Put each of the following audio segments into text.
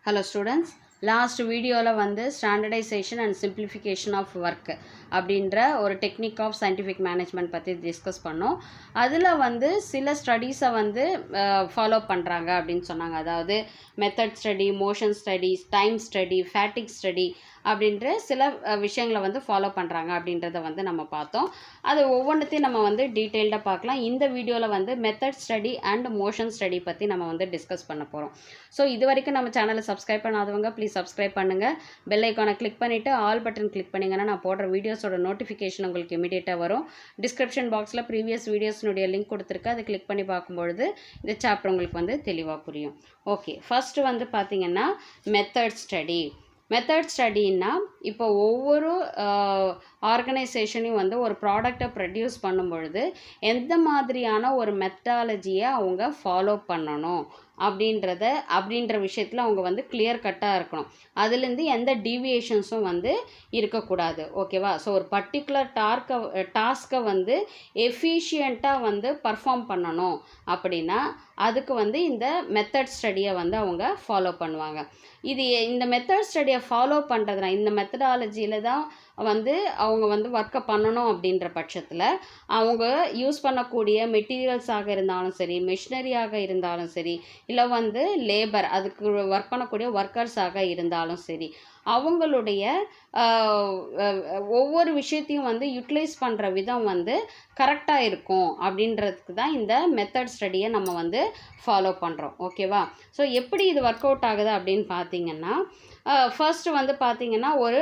Hello students, last video la வந்து standardization and simplification of work அப்படின்ற ஒரு technique of scientific management பற்றி discuss பண்ணோம். அதில் வந்து சில ஸ்டடீஸை வந்து ஃபாலோ பண்ணுறாங்க அப்படின்னு சொன்னாங்க. அதாவது method study, motion studies, time study, fatigue study அப்படின்ற சில விஷயங்களை வந்து ஃபாலோ பண்ணுறாங்க அப்படின்றத வந்து நம்ம பார்த்தோம். அது ஒவ்வொன்றத்தையும் நம்ம வந்து டீட்டெயில்டாக பார்க்கலாம். இந்த வீடியோவில் வந்து method study and motion study பற்றி நம்ம வந்து டிஸ்கஸ் பண்ண போகிறோம். ஸோ இது வரைக்கும் நம்ம சேனலை சப்ஸ்கிரைப் பண்ணாதவங்க ப்ளீஸ் சப்ஸ்கிரைப் பண்ணுங்கள். பெல் ஐக்கானை கிளிக் பண்ணிவிட்டு ஆல் பட்டன் கிளிக் பண்ணிங்கன்னா நான் போடுற வீடியோஸோட நோட்டிஃபிகேஷன் உங்களுக்கு இமீடியட்டாக வரும். டிஸ்கிரிப்ஷன் பாக்ஸில் ப்ரீவியஸ் வீடியோஸ்னுடைய லிங்க் கொடுத்துருக்கு. அதை கிளிக் பண்ணி பார்க்கும்பொழுது இந்த சாப்டர் உங்களுக்கு வந்து தெளிவாக புரியும். ஓகே, ஃபஸ்ட்டு வந்து பார்த்திங்கன்னா மெத்தட் ஸ்டடி. மெத்தட் ஸ்டடின்னா இப்போ ஒவ்வொரு ஆர்கனைசேஷனையும் வந்து ஒரு ப்ராடக்டை ப்ரொடியூஸ் பண்ணும்பொழுது எந்த மாதிரியான ஒரு மெத்தாலஜியை அவங்க ஃபாலோ பண்ணணும் அப்படின்ற விஷயத்தில் அவங்க வந்து கிளியர் கட்டாக இருக்கணும். அதுலேருந்து எந்த டீவியேஷன்ஸும் வந்து இருக்கக்கூடாது. ஓகேவா? ஸோ ஒரு பர்டிகுலர் டாஸ்க்கை வந்து எஃபிஷியண்ட்டாக வந்து பர்ஃபார்ம் பண்ணணும் அப்படின்னா அதுக்கு வந்து இந்த மெத்தட் ஸ்டடியை வந்து அவங்க ஃபாலோ பண்ணுவாங்க. இந்த மெத்தட் ஸ்டடியை ஃபாலோ பண்ணுறதுனா இந்த மெத்தடாலஜியில் தான் வந்து அவங்க வந்து ஒர்க்கை பண்ணணும் அப்படின்ற பட்சத்தில் அவங்க யூஸ் பண்ணக்கூடிய மெட்டீரியல்ஸாக இருந்தாலும் சரி, மிஷினரியாக இருந்தாலும் சரி, இல்லை வந்து லேபர் அதுக்கு ஒர்க் பண்ணக்கூடிய ஒர்க்கர்ஸாக இருந்தாலும் சரி, அவங்களுடைய ஒவ்வொரு விஷயத்தையும் வந்து யூட்டிலைஸ் பண்ணுற விதம் வந்து கரெக்டாக இருக்கும் அப்படின்றதுக்கு தான் இந்த மெத்தட் ஸ்டடியை நம்ம வந்து ஃபாலோ பண்ணுறோம். ஓகேவா? ஸோ எப்படி இது ஒர்க் அவுட் ஆகுது அப்படின்னு பார்த்தீங்கன்னா, ஃபர்ஸ்ட் வந்து பார்த்திங்கன்னா ஒரு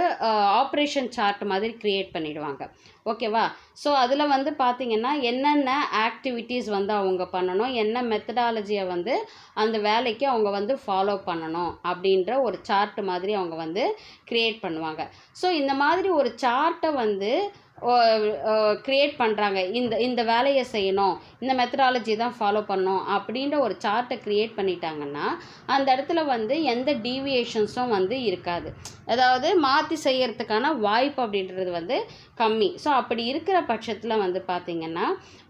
ஆப்ரேஷன் சார்ட் மாதிரி க்ரியேட் பண்ணிடுவாங்க. ஓகேவா? ஸோ அதில் வந்து பார்த்திங்கன்னா என்னென்ன ஆக்டிவிட்டீஸ் வந்து அவங்க பண்ணணும், என்ன மெத்தடாலஜியை வந்து அந்த வேலைக்கு அவங்க வந்து ஃபாலோ பண்ணணும் அப்படின்ற ஒரு சார்ட் மாதிரி அவங்க வந்து க்ரியேட் பண்ணுவாங்க. ஸோ இந்த மாதிரி ஒரு சார்ட்டை வந்து க்ரியேட் பண்ணுறாங்க. இந்த வேலையை செய்யணும், இந்த மெத்தடாலஜி தான் ஃபாலோ பண்ணணும் அப்படின்ற ஒரு சார்ட்டை க்ரியேட் பண்ணிட்டாங்கன்னா அந்த இடத்துல வந்து எந்த டீவியேஷன்ஸும் வந்து இருக்காது. அதாவது மாற்றி செய்யறதுக்கான வாய்ப்பு அப்படின்றது வந்து கம்மி. ஸோ அப்படி இருக்கிற பட்சத்தில் வந்து பார்த்திங்கன்னா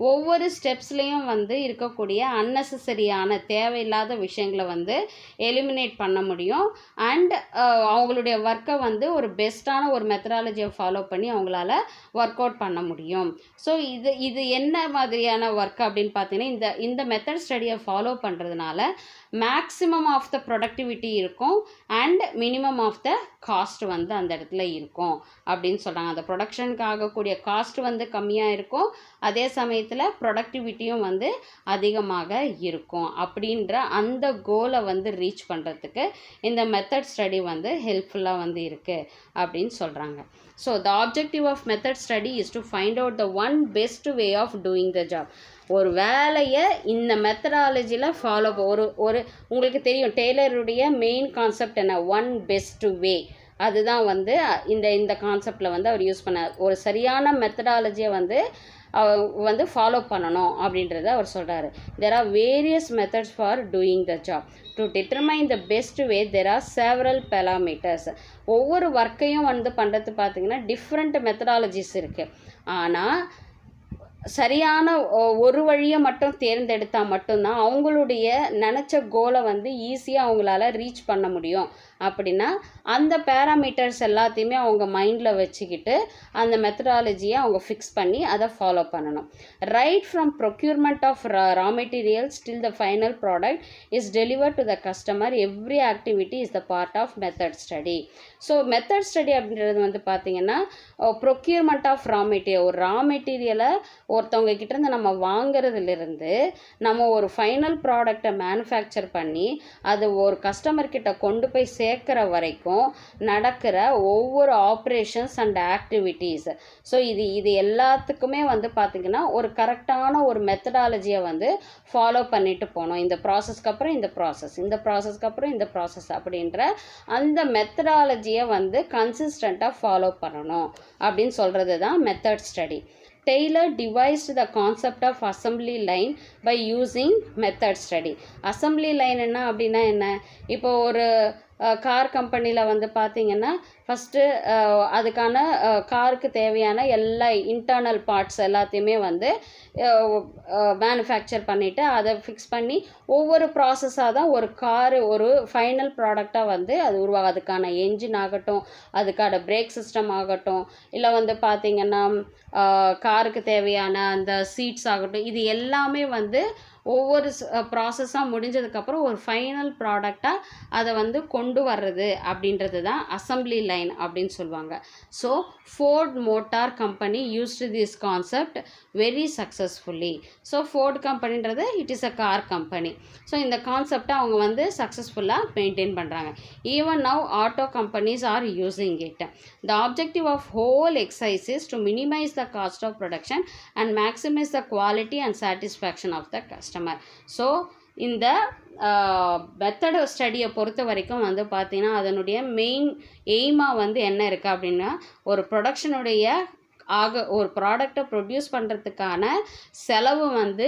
ஒவ்வொரு ஸ்டெப்ஸ்லேயும் வந்து இருக்கக்கூடிய அன்னெசரியான தேவையில்லாத விஷயங்களை வந்து எலிமினேட் பண்ண முடியும். அண்ட் அவங்களுடைய ஒர்க்கை வந்து ஒரு பெஸ்ட்டான ஒரு மெத்தடாலஜியை ஃபாலோ பண்ணி அவங்களால ஒர்க் அவுட் பண்ண முடியும். ஸோ இது என்ன மாதிரியான ஒர்க் அப்படின்னு பார்த்தீங்கன்னா இந்த மெத்தட் ஸ்டடியை ஃபாலோ பண்ணுறதுனால மேக்ஸிமம் ஆஃப் த ப்ரொடக்டிவிட்டி இருக்கும் and minimum of the cost வந்து அந்த இடத்துல இருக்கும் அப்படின்னு சொல்கிறாங்க. அந்த ப்ரொடக்ஷனுக்கு ஆகக்கூடிய காஸ்ட் வந்து கம்மியாக இருக்கும், அதே சமயத்தில் ப்ரொடக்டிவிட்டியும் வந்து அதிகமாக இருக்கும். அப்படின்ற அந்த கோலை வந்து ரீச் பண்ணுறதுக்கு இந்த மெத்தட் ஸ்டடி வந்து ஹெல்ப்ஃபுல்லாக வந்து இருக்குது அப்படின்னு சொல்கிறாங்க. So the objective of method study is to find out the one best way of doing the job. ஒரு வேலையை இந்த மெத்தடாலஜியில் ஃபாலோ ஒரு உங்களுக்கு தெரியும் டெய்லருடைய மெயின் கான்செப்ட் என்ன, ஒன் பெஸ்ட் வே. அதுதான் வந்து இந்த கான்செப்டில் வந்து அவர் யூஸ் பண்ண ஒரு சரியான மெத்தடாலஜியை வந்து ஃபாலோ பண்ணணும் அப்படின்றத அவர் சொல்கிறாரு. There are various methods for doing the job. To determine the best way there are several parameters. ஒவ்வொரு ஒர்க்கையும் வந்து பண்ணுறது பார்த்திங்கன்னா டிஃப்ரெண்ட் மெத்தடாலஜிஸ் இருக்குது. ஆனால் சரியான ஒரு வழியை மட்டும் தேர்ந்தெடுத்தால் மட்டும்தான் அவங்களுடைய நினச்ச கோலை வந்து ஈஸியாக அவங்களால ரீச் பண்ண முடியும். அப்படின்னா அந்த பேராமீட்டர்ஸ் எல்லாத்தையுமே அவங்க மைண்டில் வச்சுக்கிட்டு அந்த மெத்தடாலஜியை அவங்க ஃபிக்ஸ் பண்ணி அதை ஃபாலோ பண்ணணும். Right from procurement of raw materials till the final product is deliver to the customer. Every activity is the part of method study. So method study அப்படின்றது வந்து பார்த்திங்கன்னா ப்ரொக்யூர்மெண்ட் ஆஃப் ரா மெட்டீரியல், ஒரு ரா மெட்டீரியலை ஒருத்தவங்க கிட்டேருந்து நம்ம வாங்கிறதுலேருந்து நம்ம ஒரு ஃபைனல் ப்ராடக்டை மேனுஃபேக்சர் பண்ணி அது ஒரு கஸ்டமர்கிட்ட கொண்டு போய் சேர்க்குற வரைக்கும் நடக்கிற ஒவ்வொரு ஆப்ரேஷன்ஸ் அண்ட் ஆக்டிவிட்டீஸ். ஸோ இது எல்லாத்துக்குமே வந்து பார்த்திங்கன்னா ஒரு கரெக்டான ஒரு மெத்தடாலஜியை வந்து ஃபாலோ பண்ணிட்டு போகணும். இந்த ப்ராசஸ்க்கு அப்புறம் இந்த ப்ராசஸ், இந்த ப்ராசஸ்க்கு அப்புறம் இந்த ப்ராசஸ் அப்படின்ற அந்த மெத்தடாலஜியை வந்து கன்சிஸ்டண்ட்டாக ஃபாலோ பண்ணணும் அப்படின்னு சொல்கிறது தான் method study. Taylor devised the concept of assembly line by using method study. assembly line என்ன அப்படின்னா என்ன, இப்போ ஒரு கார் கம்பெனியில் வந்து பார்த்திங்கன்னா ஃபஸ்ட்டு அதுக்கான காருக்கு தேவையான எல்லா இன்டர்னல் பார்ட்ஸ் எல்லாத்தையுமே வந்து மேனுஃபேக்சர் பண்ணிவிட்டு அதை ஃபிக்ஸ் பண்ணி ஒவ்வொரு ப்ராசஸாக தான் ஒரு காரு ஒரு ஃபைனல் ப்ராடக்டாக வந்து அது உருவாகும். அதுக்கான என்ஜின் ஆகட்டும், அதுக்கான பிரேக் சிஸ்டம் ஆகட்டும், இல்லை வந்து பார்த்திங்கன்னா காருக்கு தேவையான அந்த சீட்ஸ் ஆகட்டும், இது எல்லாமே வந்து ஒவ்வொரு ப்ராசஸாக முடிஞ்சதுக்கப்புறம் ஒரு ஃபைனல் ப்ராடக்டாக அதை வந்து கொண்டு வர்றது அப்படின்றது தான் அசம்பிளி லைன் அப்படின்னு சொல்லுவாங்க. So Ford motor company used this concept very successfully. So Ford கம்பெனின்றது it is a car company. So இந்த கான்செப்டை அவங்க வந்து சக்ஸஸ்ஃபுல்லாக மெயின்டைன் பண்ணுறாங்க. Even now auto companies are using it. The objective of whole exercise is to minimise the cost of production and maximise the quality and satisfaction of the customer. So இந்த method ஸ்டடியை பொறுத்த வரைக்கும் வந்து பார்த்திங்கன்னா அதனுடைய main எய்மாக வந்து என்ன இருக்குது அப்படின்னா, ஒரு ப்ரொடக்ஷனுடைய ஒரு ப்ராடக்டை ப்ரொடியூஸ் பண்ணுறதுக்கான செலவு வந்து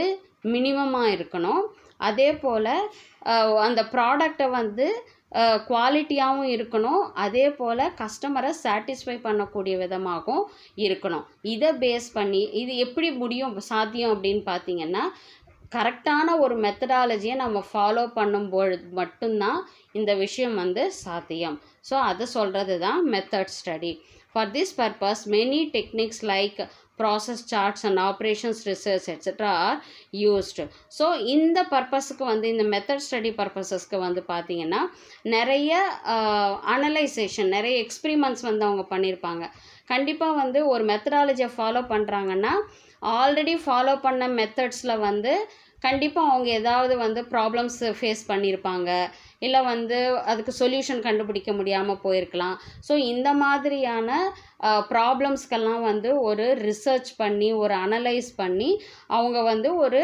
மினிமமாக இருக்கணும். அதே போல் அந்த ப்ராடக்டை வந்து குவாலிட்டியாகவும் இருக்கணும். அதே போல் கஸ்டமரை சாட்டிஸ்ஃபை பண்ணக்கூடிய விதமாகவும் இருக்கணும். இதை பேஸ் பண்ணி இது எப்படி சாத்தியம் அப்படின்னு பார்த்திங்கன்னா, கரெக்டான ஒரு மெத்தடாலஜியை நம்ம ஃபாலோ பண்ணும்பொழுது மட்டும்தான் இந்த விஷயம் வந்து சாத்தியம். ஸோ அதை சொல்கிறது தான் method study. For this purpose many techniques like process charts and operations research etcetera are used. So இந்த பர்பஸுக்கு வந்து இந்த மெத்தட் ஸ்டடி பர்பஸஸ்க்கு வந்து பார்த்திங்கன்னா நிறைய அனலைசேஷன், நிறைய எக்ஸ்பிரிமெண்ட்ஸ் வந்து அவங்க பண்ணியிருப்பாங்க. கண்டிப்பாக வந்து ஒரு மெத்தடாலஜியை ஃபாலோ பண்ணுறாங்கன்னா ஆல்ரெடி ஃபாலோ பண்ண மெத்தட்ஸில் வந்து கண்டிப்பாக அவங்க ஏதாவது வந்து ப்ராப்ளம்ஸ் ஃபேஸ் பண்ணியிருப்பாங்க, இல்லை வந்து அதுக்கு சொல்யூஷன் கண்டுபிடிக்க முடியாமல் போயிருக்கலாம். ஸோ இந்த மாதிரியான ப்ராப்ளம்ஸ்க்கெல்லாம் வந்து ஒரு ரிசர்ச் பண்ணி ஒரு அனலைஸ் பண்ணி அவங்க வந்து ஒரு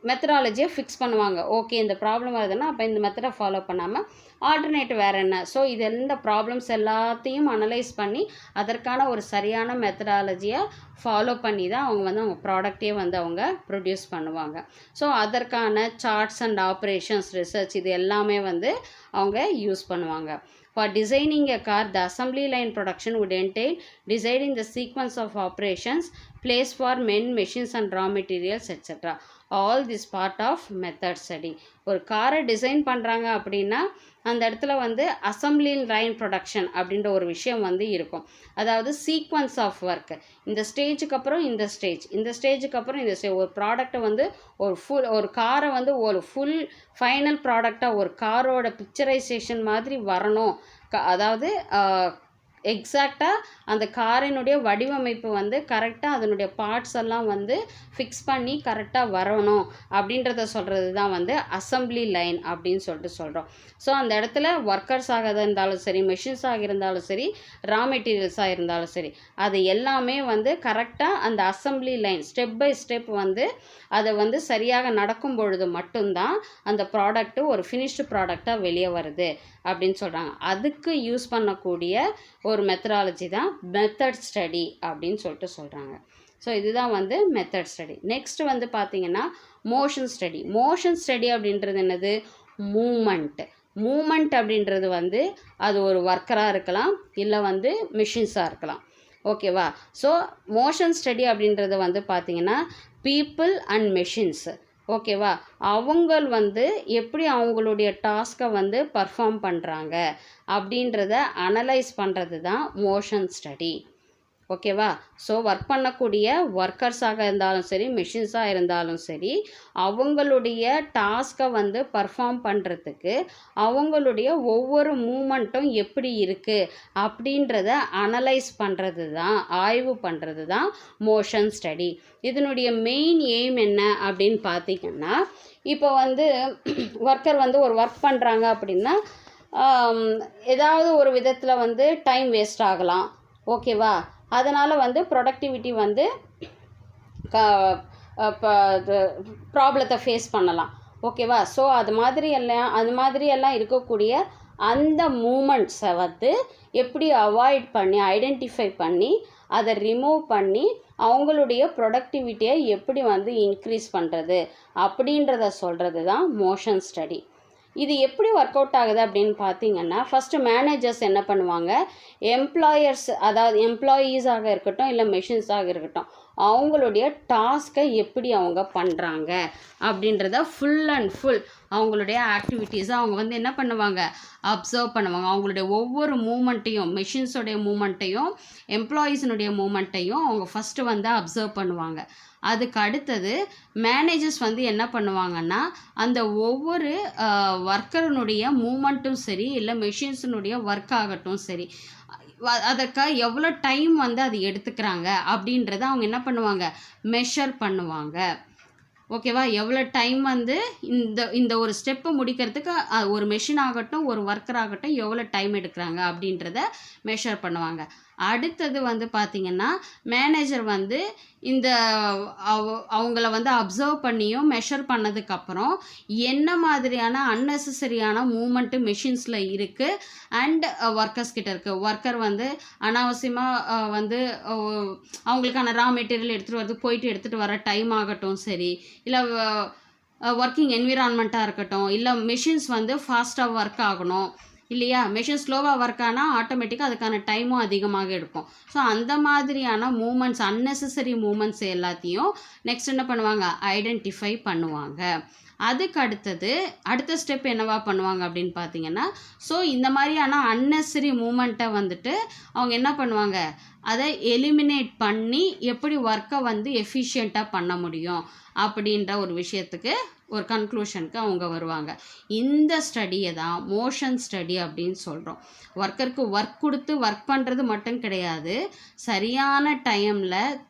மெத்தடாலஜியை ஃபிக்ஸ் பண்ணுவாங்க. ஓகே, இந்த ப்ராப்ளம் வருதுன்னா அப்போ இந்த மெத்தடை ஃபாலோ பண்ணாமல் ஆல்டர்னேட் வேறு என்ன. ஸோ இது எந்த ப்ராப்ளம்ஸ் எல்லாத்தையும் அனலைஸ் பண்ணி அதற்கான ஒரு சரியான மெத்தடாலஜியை ஃபாலோ பண்ணி தான் அவங்க வந்து அவங்க ப்ராடக்டே வந்து அவங்க ப்ரொடியூஸ் பண்ணுவாங்க. ஸோ அதற்கான சார்ட்ஸ் அண்ட் ஆப்ரேஷன்ஸ் ரிசர்ச் இது எல்லாமே வந்து அவங்க யூஸ் பண்ணுவாங்க. For designing a car, the assembly line production would entail deciding the sequence of operations, place for men, machines and raw materials etc. All this part of method study. ஒரு காரை design பண்ணுறாங்க அப்படின்னா அந்த இடத்துல வந்து assembly line production அப்படின்ற ஒரு விஷயம் வந்து இருக்கும். அதாவது சீக்வன்ஸ் ஆஃப் ஒர்க், இந்த ஸ்டேஜுக்கு அப்புறம் இந்த ஸ்டேஜ், இந்த ஸ்டேஜுக்கு அப்புறம் இந்த ஸ்டேஜ். ஒரு ப்ராடக்டை வந்து ஒரு காரை வந்து ஒரு ஃபுல் ஃபைனல் ப்ராடக்டாக ஒரு காரோட பிக்சரைசேஷன் மாதிரி வரணும். அதாவது எக்ஸாக்டாக அந்த காரினுடைய வடிவமைப்பு வந்து கரெக்டாக அதனுடைய பார்ட்ஸ் எல்லாம் வந்து ஃபிக்ஸ் பண்ணி கரெக்டாக வரணும் அப்படின்றத சொல்கிறது தான் வந்து அசம்பிளி லைன் அப்படின்னு சொல்கிறோம். ஸோ அந்த இடத்துல ஒர்க்கர்ஸாக இருந்தாலும் சரி, மெஷின்ஸாக இருந்தாலும் சரி, ரா மெட்டீரியல்ஸாக இருந்தாலும் சரி, அது எல்லாமே வந்து கரெக்டாக அந்த assembly line step by step வந்து அதை வந்து சரியாக நடக்கும் பொழுது மட்டும்தான் அந்த ப்ராடக்ட்டு ஒரு ஃபினிஷ்டு ப்ராடக்டாக வெளியே வருது அப்படின்னு சொல்கிறாங்க. அதுக்கு யூஸ் பண்ணக்கூடிய ஒரு மெத்தடாலஜி தான் மெத்தட் ஸ்டடி அப்படின்னு சொல்கிறாங்க. ஸோ இதுதான் வந்து மெத்தட் ஸ்டடி. நெக்ஸ்ட் வந்து பார்த்திங்கன்னா மோஷன் ஸ்டடி. மோஷன் ஸ்டடி அப்படின்றது என்னது? மூமெண்ட் அப்படின்றது வந்து அது ஒரு ஒர்க்கராக இருக்கலாம், இல்லை வந்து மிஷின்ஸாக இருக்கலாம். ஓகேவா? ஸோ மோஷன் ஸ்டடி அப்படின்றது வந்து பார்த்திங்கன்னா பீப்புள் அண்ட் மெஷின்ஸ், ஓகேவா, அவங்க வந்து எப்படி அவங்களுடைய டாஸ்க்கை வந்து பர்ஃபார்ம் பண்ணுறாங்க அப்படின்றத அனலைஸ் பண்ணுறது தான் மோஷன் ஸ்டடி. ஓகேவா? ஸோ ஒர்க் பண்ணக்கூடிய ஒர்க்கர்ஸாக இருந்தாலும் சரி, மிஷின்ஸாக இருந்தாலும் சரி, அவங்களுடைய டாஸ்க்கை வந்து பர்ஃபார்ம் பண்ணுறதுக்கு அவங்களுடைய ஒவ்வொரு மூமெண்ட்டும் எப்படி இருக்குது அப்படின்றத அனலைஸ் பண்ணுறது தான், ஆய்வு பண்ணுறது தான் மோஷன் ஸ்டடி. இதனுடைய மெயின் எய்ம் என்ன அப்படின்னு பார்த்திங்கன்னா, இப்போ வந்து ஒர்க்கர் வந்து ஒரு ஒர்க் பண்ணுறாங்க அப்படின்னா ஏதாவது ஒரு விதத்தில் வந்து டைம் வேஸ்ட் ஆகலாம். ஓகேவா? அதனால் வந்து ப்ரொடக்டிவிட்டி வந்து ப்ராப்ளத்தை ஃபேஸ் பண்ணலாம். ஓகேவா? ஸோ அது மாதிரியெல்லாம் இருக்கக்கூடிய அந்த மூமெண்ட்ஸை வந்து எப்படி அவாய்ட் பண்ணி ஐடென்டிஃபை பண்ணி அதை ரிமூவ் பண்ணி அவங்களுடைய ப்ரொடக்டிவிட்டியை எப்படி வந்து இன்க்ரீஸ் பண்ணுறது அப்படின்றத சொல்கிறது தான் மோஷன் ஸ்டடி. இது எப்படி ஒர்க் அவுட் ஆகுது அப்படின்னு பார்த்தீங்கன்னா, ஃபஸ்ட்டு மேனேஜர்ஸ் என்ன பண்ணுவாங்க, எம்ப்ளாயர்ஸ் அதாவது எம்ப்ளாயீஸாக இருக்கட்டும் இல்லை மெஷின்ஸாக இருக்கட்டும், அவங்களுடைய டாஸ்க்கை எப்படி அவங்க பண்ணுறாங்க அப்படின்றத ஃபுல் அண்ட் ஃபுல் அவங்களுடைய ஆக்டிவிட்டீஸை அவங்க வந்து என்ன பண்ணுவாங்க, அப்சர்வ் பண்ணுவாங்க. அவங்களுடைய ஒவ்வொரு மூமெண்ட்டையும், மெஷின்ஸோடைய மூமெண்ட்டையும் எம்ப்ளாயீஸினுடைய மூமெண்ட்டையும் அவங்க ஃபஸ்ட்டு வந்து அப்சர்வ் பண்ணுவாங்க. அதுக்கு அடுத்தது மேனேஜர்ஸ் வந்து என்ன பண்ணுவாங்கன்னா, அந்த ஒவ்வொரு ஒர்க்கர்னுடைய மூமெண்ட்டும் சரி இல்லை மெஷின்ஸினுடைய ஒர்க் ஆகட்டும் சரி, அதற்காக எவ்வளோ டைம் வந்து அது எடுத்துக்கிறாங்க அப்படின்றத அவங்க என்ன பண்ணுவாங்க, மெஷர் பண்ணுவாங்க. ஓகேவா, எவ்வளோ டைம் வந்து இந்த ஒரு ஸ்டெப்பை முடிக்கிறதுக்கு ஒரு மெஷின் ஆகட்டும் ஒரு ஒர்க்கர் ஆகட்டும் எவ்வளோ டைம் எடுக்கிறாங்க அப்படின்றத மெஷர் பண்ணுவாங்க. அடுத்தது வந்து பார்த்திங்கன்னா, மேனேஜர் வந்து இந்த அவங்கள வந்து அப்சர்வ் பண்ணியும் மெஷர் பண்ணதுக்கப்புறம் என்ன மாதிரியான அன்னெசரியான மூமெண்ட்டு மெஷின்ஸில் இருக்குது அண்ட் ஒர்க்கர்ஸ் கிட்ட இருக்குது. ஒர்க்கர் வந்து அனாவசியமாக வந்து அவங்களுக்கான ரா மெட்டீரியல் எடுத்துகிட்டு வரது போயிட்டு எடுத்துகிட்டு வர டைம் ஆகட்டும் சரி, இல்லை ஒர்க்கிங் என்விரான்மெண்ட்டாக இருக்கட்டும், இல்லை மெஷின்ஸ் வந்து ஃபாஸ்ட்டாக ஒர்க் ஆகணும் இல்லையா, மெஷின் ஸ்லோவாக ஒர்க் ஆனால் ஆட்டோமேட்டிக்காக அதுக்கான டைமும் அதிகமாக எடுக்கும். ஸோ அந்த மாதிரியான மூமெண்ட்ஸ், அன்னெசரி மூமெண்ட்ஸ் எல்லாத்தையும் நெக்ஸ்ட் என்ன பண்ணுவாங்க, ஐடென்டிஃபை பண்ணுவாங்க. அதுக்கு அடுத்த ஸ்டெப் என்னவா பண்ணுவாங்க அப்படின்னு பார்த்தீங்கன்னா, ஸோ இந்த மாதிரியான அன்னெசரி மூமெண்ட்டை வந்துட்டு அவங்க என்ன பண்ணுவாங்க, அதை எலிமினேட் பண்ணி எப்படி ஒர்க்கை வந்து எஃபிஷியண்ட்டாக பண்ண முடியும் அப்படின்ற ஒரு விஷயத்துக்கு, ஒரு கன்க்ளூஷனுக்கு அவங்க வருவாங்க. இந்த ஸ்டடியை தான் மோஷன் ஸ்டடி அப்படின்னு சொல்கிறோம். ஒர்க்கருக்கு ஒர்க் கொடுத்து ஒர்க் பண்ணுறது மட்டும் கிடையாது, சரியான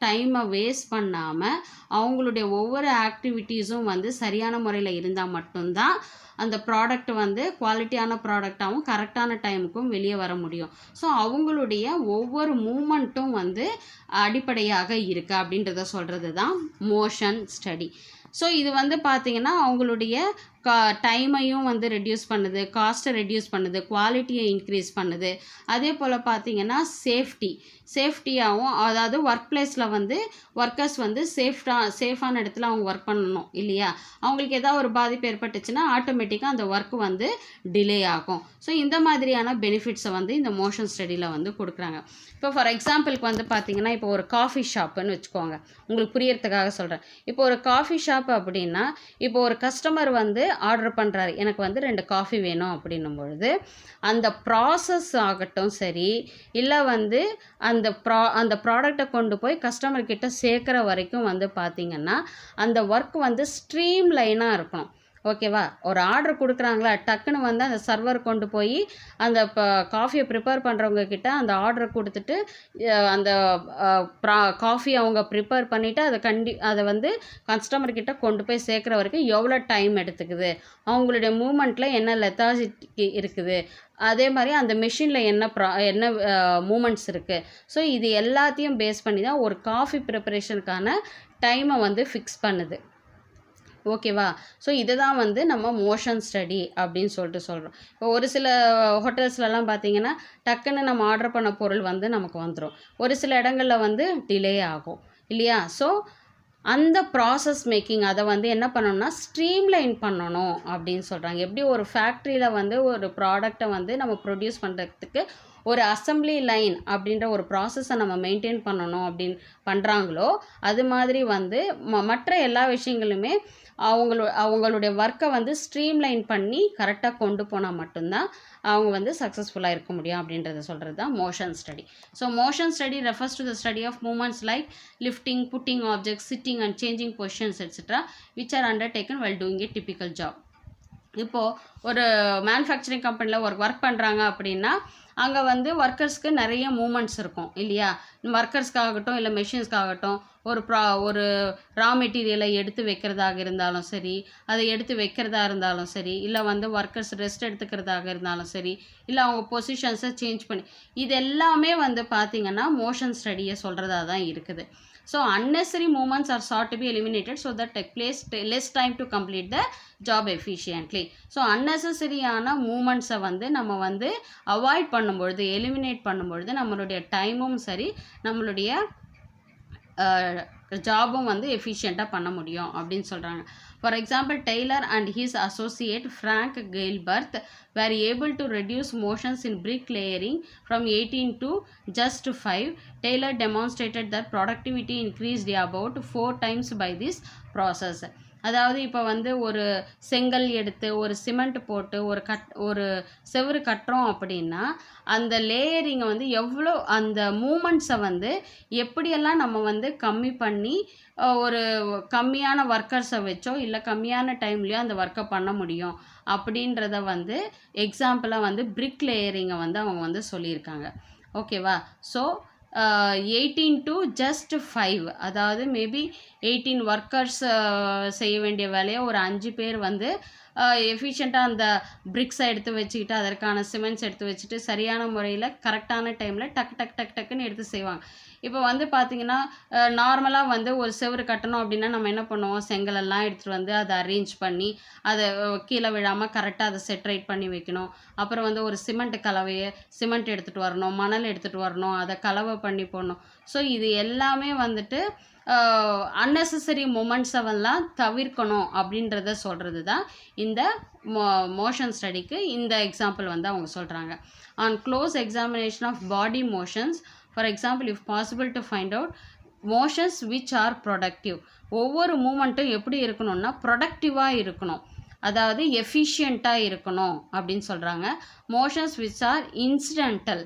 டைமை வேஸ்ட் பண்ணாமல் அவங்களுடைய ஒவ்வொரு ஆக்டிவிட்டீஸும் வந்து சரியான முறையில் இருந்தால் மட்டும்தான் அந்த ப்ராடக்ட் வந்து குவாலிட்டியான ப்ராடக்டாகவும் கரெக்டான டைமுக்கும் வெளியே வர முடியும். ஸோ அவங்களுடைய ஒவ்வொரு மூமெண்ட்டும் வந்து அடிப்படையாக இருக்குது அப்படின்றத சொல்கிறது தான் மோஷன் ஸ்டடி. ஸோ இது வந்து பார்த்திங்கன்னா அவங்களுடைய டைமையும் வந்து ரெடியூஸ் பண்ணுது, காஸ்ட்டை ரெடியூஸ் பண்ணுது, குவாலிட்டியை இன்க்ரீஸ் பண்ணுது. அதே போல் பார்த்திங்கன்னா சேஃப்டியாகவும், அதாவது ஒர்க் பிளேஸில் வந்து ஒர்க்கர்ஸ் வந்து சேஃபான இடத்துல அவங்க ஒர்க் பண்ணணும் இல்லையா, அவங்களுக்கு ஏதாவது ஒரு பாதிப்பு ஏற்பட்டுச்சுன்னா ஆட்டோமேட்டிக்காக அந்த ஒர்க் வந்து டிலே ஆகும். ஸோ இந்த மாதிரியான பெனிஃபிட்ஸை வந்து இந்த மோஷன் ஸ்டடியில் வந்து கொடுக்குறாங்க. இப்போ ஃபார் எக்ஸாம்பிளுக்கு வந்து பார்த்திங்கன்னா, இப்போ ஒரு காஃபி ஷாப்புன்னு வச்சுக்கோங்க, உங்களுக்கு புரியறதுக்காக சொல்கிறேன். இப்போ ஒரு காஃபி ஷாப் அப்படின்னா, இப்போ ஒரு கஸ்டமர் வந்து ஆர்டர் பண்ணுறாரு, எனக்கு வந்து 2 காஃபி வேணும் அப்படின்னும் பொழுது அந்த ப்ராசஸ் ஆகட்டும் சரி, இல்லை வந்து அந்த ப்ராடக்டை கொண்டு போய் கஸ்டமர் கிட்ட சேர்க்குற வரைக்கும் வந்து பார்த்திங்கன்னா அந்த ஒர்க் வந்து ஸ்ட்ரீம் லைனாக இருக்கணும். ஓகேவா, ஒரு ஆர்டர் கொடுக்குறாங்களா, டக்குன்னு வந்து அந்த சர்வர் கொண்டு போய் அந்த காஃபியை ப்ரிப்பேர் பண்ணுறவங்க கிட்ட அந்த ஆர்டரை கொடுத்துட்டு அந்த காஃபி அவங்க ப்ரிப்பேர் பண்ணிவிட்டு அதை வந்து கஸ்டமர்கிட்ட கொண்டு போய் சேர்க்குற வரைக்கும் எவ்வளோ டைம் எடுத்துக்குது, அவங்களுடைய மூமெண்ட்டில் என்ன லெத்தாஜிட்டி இருக்குது, அதே மாதிரி அந்த மெஷினில் என்ன மூமெண்ட்ஸ் இருக்குது. ஸோ இது எல்லாத்தையும் பேஸ் பண்ணி தான் ஒரு காஃபி ப்ரிப்பரேஷனுக்கான டைமை வந்து ஃபிக்ஸ் பண்ணுது. ஓகேவா, ஸோ இதை தான் வந்து நம்ம மோஷன் ஸ்டடி அப்படின்னு சொல்கிறோம். இப்போ ஒரு சில ஹோட்டல்ஸ்லலாம் பார்த்திங்கன்னா டக்குன்னு நம்ம ஆர்டர் பண்ண பொருள் வந்து நமக்கு வந்துடும், ஒரு சில இடங்களில் வந்து டிலே ஆகும் இல்லையா. ஸோ அந்த ப்ராசஸ் மேக்கிங் அதை வந்து என்ன பண்ணணும்னா ஸ்ட்ரீம்லைன் பண்ணணும் அப்படின்னு சொல்கிறாங்க. எப்படி ஒரு ஃபேக்ட்ரியில் வந்து ஒரு ப்ராடக்டை வந்து நம்ம ப்ரொடியூஸ் பண்ணுறதுக்கு ஒரு அசம்பிளி லைன் அப்படின்ற ஒரு ப்ராசஸை நம்ம மெயின்டைன் பண்ணணும் அப்படின்னு பண்ணுறாங்களோ, அது மாதிரி வந்து மற்ற எல்லா விஷயங்களுமே அவங்களுடைய ஒர்க்கை வந்து ஸ்ட்ரீம்லைன் பண்ணி கரெக்டாக கொண்டு போனால் மட்டும்தான் அவங்க வந்து சக்ஸஸ்ஃபுல்லாக இருக்க முடியும் அப்படின்றத சொல்கிறது தான் motion study. So motion study refers to the study of moments like lifting, putting objects, sitting and changing positions etcetera which are undertaken while doing a typical job. இப்போது ஒரு மேனுஃபேக்சரிங் கம்பெனியில் ஒரு ஒர்க் பண்ணுறாங்க அப்படின்னா அங்கே வந்து ஒர்க்கர்ஸ்க்கு நிறைய மூமெண்ட்ஸ் இருக்கும் இல்லையா. ஒர்க்கர்ஸ்க்காகட்டும் இல்லை மெஷின்ஸ்க்காகட்டும் ஒரு ரா மெட்டீரியலை எடுத்து வைக்கிறதாக இருந்தாலும் சரி, அதை எடுத்து வைக்கிறதா இருந்தாலும் சரி, இல்லை வந்து ஒர்க்கர்ஸ் ரெஸ்ட் எடுத்துக்கிறதாக இருந்தாலும் சரி, இல்லை அவங்க பொசிஷன்ஸை சேஞ்ச் பண்ணி, இது எல்லாமே வந்து பார்த்திங்கன்னா மோஷன் ஸ்டடியை சொல்கிறதா தான் இருக்குது. So unnecessary movements are sought to be eliminated so that take place less time to complete the job efficiently. So unnecessary-ஆன மூமெண்ட்ஸை வந்து நம்ம வந்து அவாய்ட் பண்ணும்பொழுது, எலிமினேட் பண்ணும்பொழுது நம்மளுடைய டைமும் சரி, நம்மளுடைய ஜாபும் வந்து எஃபிஷியண்ட்டாக பண்ண முடியும் அப்படின்னு சொல்கிறாங்க. For example, Taylor and his associate Frank Gilbert were able to reduce motions in bricklaying from 18 to just 5. Taylor demonstrated that productivity increased about 4 times by this process. அதாவது இப்போ வந்து ஒரு செங்கல் எடுத்து ஒரு சிமெண்ட் போட்டு ஒரு செவுறு கட்டுறோம் அப்படின்னா அந்த லேயரிங்கை வந்து எவ்வளோ அந்த மூமெண்ட்ஸை வந்து எப்படியெல்லாம் நம்ம வந்து கம்மி பண்ணி ஒரு கம்மியான ஒர்க்கர்ஸை வச்சோ இல்லை கம்மியான டைம்லேயோ அந்த ஒர்க்கை பண்ண முடியும் அப்படின்றத வந்து எக்ஸாம்பிளாக வந்து பிரிக் லேயரிங்கை வந்து அவங்க வந்து சொல்லியிருக்காங்க. ஓகேவா? ஸோ 18 to just 5, அதாவது மேபி 18 ஒர்க்கர்ஸ் செய்ய வேண்டிய வேலையை ஒரு 5 பேர் வந்து எஃபிஷியண்ட்டாக அந்த பிரிக்ஸை எடுத்து வச்சுக்கிட்டு அதற்கான சிமெண்ட்ஸ் எடுத்து வச்சுட்டு சரியான முறையில் கரெக்டான டைமில் டக்குன்னு எடுத்து செய்வாங்க. இப்போ வந்து பார்த்திங்கன்னா நார்மலாக வந்து ஒரு செவுறு கட்டணும் அப்படின்னா நம்ம என்ன பண்ணுவோம், செங்கலெல்லாம் எடுத்துகிட்டு வந்து அதை அரேஞ்ச் பண்ணி அதை கீழே விழாமல் கரெக்டாக அதை செட்ரைட் பண்ணி வைக்கணும். அப்புறம் வந்து ஒரு சிமெண்ட் எடுத்துகிட்டு வரணும், மணல் எடுத்துகிட்டு வரணும், அதை கலவை பண்ணி போடணும். ஸோ இது எல்லாமே வந்துட்டு அன்னெசரி மூமெண்ட்ஸெல்லாம் தவிர்க்கணும் அப்படின்றத சொல்கிறது தான் இந்த மோஷன் ஸ்டடிக்கு இந்த எக்ஸாம்பிள் வந்து அவங்க சொல்கிறாங்க. On close examination of body motions, for example, if possible to find out motions which are productive. ஒவ்வொரு மூமெண்ட்டும் எப்படி இருக்கணும்னா ப்ரொடக்டிவாக இருக்கணும், அதாவது எஃபிஷியண்ட்டாக இருக்கணும் அப்படின்னு சொல்கிறாங்க. Motions which R incidental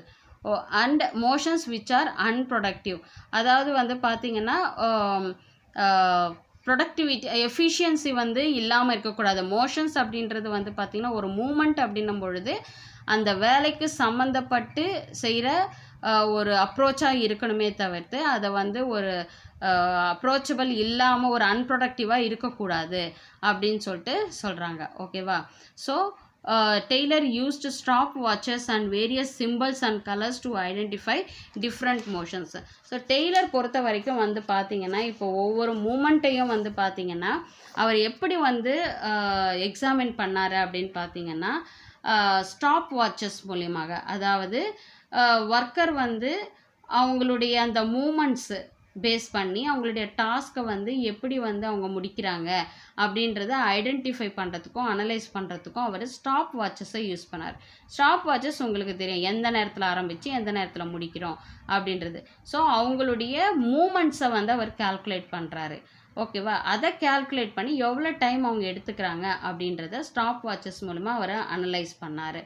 and motions which R unproductive, அதாவது வந்து பார்த்திங்கன்னா ப்ரொடக்டிவிட்டி எஃபிஷியன்சி வந்து இல்லாமல் இருக்கக்கூடாது. மோஷன்ஸ் அப்படின்றது வந்து பார்த்திங்கன்னா ஒரு மூமெண்ட் அப்படின்னும் பொழுது அந்த வேலைக்கு சம்மந்தப்பட்டு செய்கிற ஒரு அப்ரோச்சாக இருக்கணுமே தவிர்த்து அதை வந்து ஒரு அப்ரோச்சபிள் இல்லாமல் ஒரு அன்ப்ரொடக்டிவாக இருக்கக்கூடாது அப்படின்னு சொல்லிட்டு சொல்கிறாங்க. ஓகேவா? So Taylor used stopwatches and various symbols and colors to identify different motions. So Taylor பொறுத்த வரைக்கும் வந்து பார்த்திங்கன்னா இப்போ ஒவ்வொரு மூமெண்ட்டையும் வந்து பார்த்திங்கன்னா அவர் எப்படி வந்து எக்ஸாமின் பண்ணார் அப்படின்னு பார்த்திங்கன்னா ஸ்டாப் வாட்சஸ் மூலியமாக, அதாவது ஒர்க்கர் வந்து அவங்களுடைய அந்த மூமெண்ட்ஸு பேஸ் பண்ணி அவங்களுடைய டாஸ்க்கை வந்து எப்படி வந்து அவங்க முடிக்கிறாங்க அப்படின்றத ஐடென்டிஃபை பண்ணுறதுக்கும் அனலைஸ் பண்ணுறதுக்கும் அவர் ஸ்டாப் வாட்சஸை யூஸ் பண்ணார். ஸ்டாப் வாட்சஸ் உங்களுக்கு தெரியும், எந்த நேரத்தில் ஆரம்பித்து எந்த நேரத்தில் முடிக்கிறோம் அப்படின்றது. ஸோ அவங்களுடைய மூமெண்ட்ஸை வந்து அவர் கால்குலேட் பண்ணுறாரு. ஓகேவா? அதை கால்குலேட் பண்ணி எவ்வளோ டைம் அவங்க எடுத்துக்கிறாங்க அப்படின்றத ஸ்டாப் வாட்சஸ் மூலமா அவர் அனலைஸ் பண்ணார்.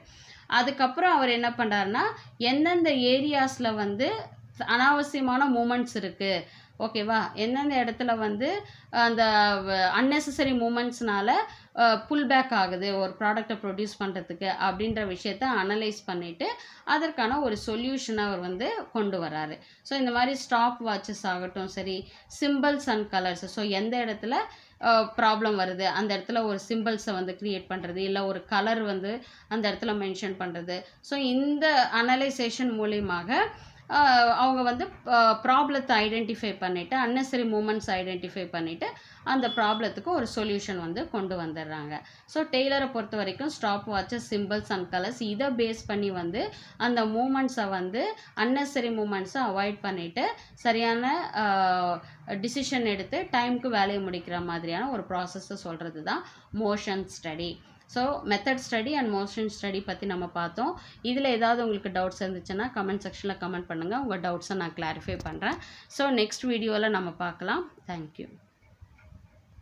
அதுக்கப்புறம் அவர் என்ன பண்ணுறாருன்னா எந்தெந்த ஏரியாஸில் வந்து அனாவசியமான மூமெண்ட்ஸ் இருக்குது, ஓகேவா, எந்தெந்த இடத்துல வந்து அந்த அன்னெசரி மூமெண்ட்ஸ்னால புல் பேக் ஆகுது ஒரு ப்ராடக்டை ப்ரொடியூஸ் பண்ணுறதுக்கு அப்படின்ற விஷயத்த அனலைஸ் பண்ணிவிட்டு அதற்கான ஒரு சொல்யூஷனை அவர் வந்து கொண்டு வராரு. ஸோ இந்த மாதிரி ஸ்டாப் வாட்சஸ் ஆகட்டும் சரி, சிம்பிள்ஸ் அண்ட் கலர்ஸ், ஸோ எந்த இடத்துல ப்ராப்ளம் வருது அந்த இடத்துல ஒரு சிம்பிள்ஸை வந்து க்ரியேட் பண்ணுறது, இல்லை ஒரு கலர் வந்து அந்த இடத்துல மென்ஷன் பண்ணுறது. ஸோ இந்த அனலைசேஷன் மூலியமாக அவங்க வந்து ப்ராப்ளத்தை ஐடென்டிஃபை பண்ணிவிட்டு அன்னெசரி மூமெண்ட்ஸ் ஐடென்டிஃபை பண்ணிவிட்டு அந்த ப்ராப்ளத்துக்கு ஒரு சொல்யூஷன் வந்து கொண்டு வந்துடுறாங்க. ஸோ டெய்லரை பொறுத்த வரைக்கும் stop watches, symbols and colours இதை பேஸ் பண்ணி வந்து அந்த மூமெண்ட்ஸை வந்து அன்னெசரி மூமெண்ட்ஸை அவாய்ட் பண்ணிவிட்டு சரியான டிசிஷன் எடுத்து டைமுக்கு வேலையை முடிக்கிற மாதிரியான ஒரு ப்ராசஸை சொல்கிறது தான் motion study. So method study and motion study பற்றி நம்ம பார்த்தோம். இதில் ஏதாவது உங்களுக்கு டவுட்ஸ் இருந்துச்சுன்னா கமெண்ட் செக்ஷனில் கமெண்ட் பண்ணுங்கள், உங்கள் டவுட்ஸை நான் கிளாரிஃபை பண்ணுறேன். ஸோ நெக்ஸ்ட் வீடியோவில் நம்ம பார்க்கலாம். தேங்க்யூ.